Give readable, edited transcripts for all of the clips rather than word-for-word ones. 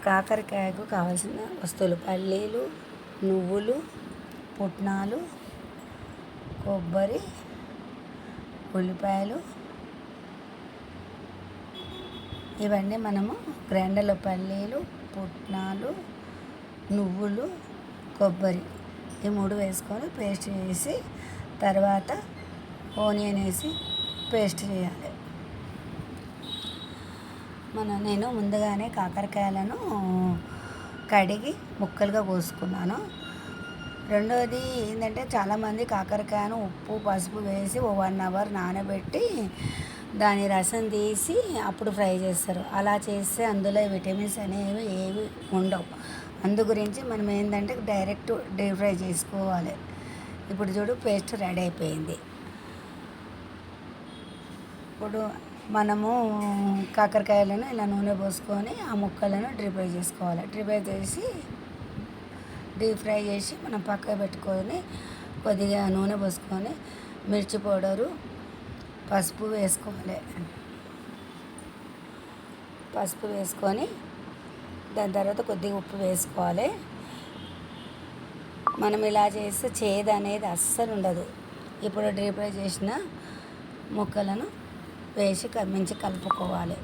కాకరకాయకు కావాల్సిన వస్తువులు: పల్లీలు, నువ్వులు, పుట్నాలు, కొబ్బరి, ఉల్లిపాయలు. ఇవన్నీ మనము గ్రైండర్లో పల్లీలు, పుట్నాలు, నువ్వులు, కొబ్బరి ఈ 3 వేసుకొని పేస్ట్ చేసి తర్వాత ఆనియన్ వేసి పేస్ట్ చేయాలి. నేను ముందుగానే కాకరకాయలను కడిగి ముక్కలుగా కోసుకున్నాను. రెండవది ఏంటంటే, చాలామంది కాకరకాయను ఉప్పు పసుపు వేసి 1 అవర్ నానబెట్టి దాని రసం తీసి అప్పుడు ఫ్రై చేస్తారు. అలా చేస్తే అందులో విటమిన్స్ అనేవి ఏవి ఉండవు. అందు గురించి మనం ఏంటంటే డైరెక్ట్ డీప్ ఫ్రై చేసుకోవాలి. ఇప్పుడు చూడు, పేస్ట్ రెడీ అయిపోయింది. ఇప్పుడు మనము కాకరకాయలను ఇలా నూనె పోసుకొని ఆ ముక్కలను డీప్ ఫ్రై చేసుకోవాలి. డీప్ ఫ్రై చేసి మనం పక్కకు పెట్టుకొని కొద్దిగా నూనె పోసుకొని మిర్చి పౌడరు, పసుపు వేసుకోవాలి. పసుపు వేసుకొని దాని తర్వాత కొద్దిగా ఉప్పు వేసుకోవాలి. మనం ఇలా చేస్తే చేదు అనేది అస్సలు ఉండదు. ఇప్పుడు డీప్ ఫ్రై చేసిన ముక్కలను వేసి మంచి కలుపుకోవాలి.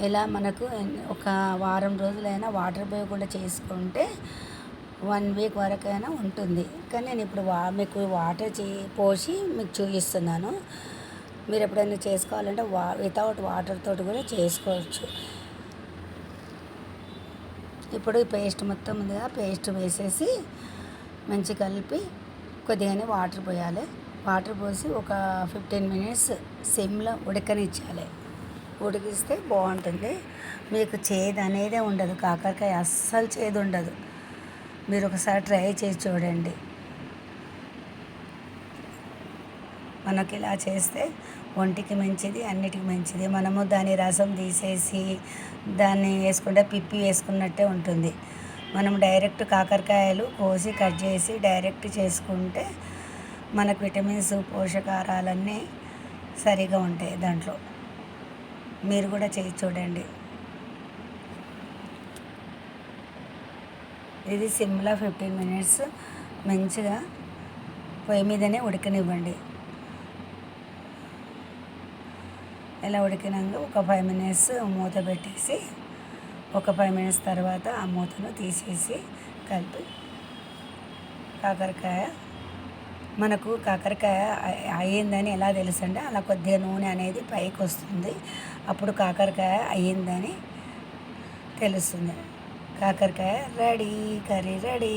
ఇలా మనకు ఒక వారం రోజులైనా వాటర్ పోయకుండా చేసుకుంటే 1 వీక్ వరకైనా ఉంటుంది. కానీ నేను ఇప్పుడు మీకు వాటర్ పోసి మీకు చూపిస్తున్నాను. మీరు ఎప్పుడైనా చేసుకోవాలంటే వితౌట్ వాటర్ తోటి కూడా చేసుకోవచ్చు. ఇప్పుడు ఈ పేస్ట్ మొత్తం ముందుగా పేస్ట్ వేసేసి మంచి కలిపి కొద్దిగానే వాటర్ పోయాలి. వాటర్ పోసి ఒక 15 మినిట్స్ సిమ్లో ఉడకనిచ్చాలి. ఉడికిస్తే బాగుంటుంది. మీకు చేదు అనేదే ఉండదు. కాకరకాయ అస్సలు చేదు ఉండదు. మీరు ఒకసారి ట్రై చేసి చూడండి. మనకి ఇలా చేస్తే ఒంటికి మంచిది, అన్నిటికీ మంచిది. మనము దాని రసం తీసేసి దాన్ని వేసుకుంటే పిప్పి వేసుకున్నట్టే ఉంటుంది. మనం డైరెక్ట్ కాకరకాయలు కోసి కట్ చేసి డైరెక్ట్ చేసుకుంటే మనకు విటమిన్స్, పోషకాహారాలన్నీ సరిగా ఉంటాయి దాంట్లో. మీరు కూడా చేసి చూడండి. ఇది సిమ్లో 15 మినిట్స్ మంచిగా పొయ్యి మీదనే ఉడకనివ్వండి. ఇలా ఉడికినాక ఒక 5 మినిట్స్ మూత పెట్టేసి ఒక 5 మినిట్స్ తర్వాత ఆ మూతను తీసేసి కలిపి మనకు కాకరకాయ అయ్యిందని ఎలా తెలుసంటే, అలా కొద్దిగా నూనె అనేది పైకి వస్తుంది. అప్పుడు కాకరకాయ అయ్యిందని తెలుస్తుంది. కాకరకాయ రెడీ, కర్రీ రెడీ.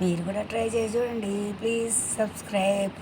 మీరు కూడా ట్రై చేసి చూడండి. Please subscribe.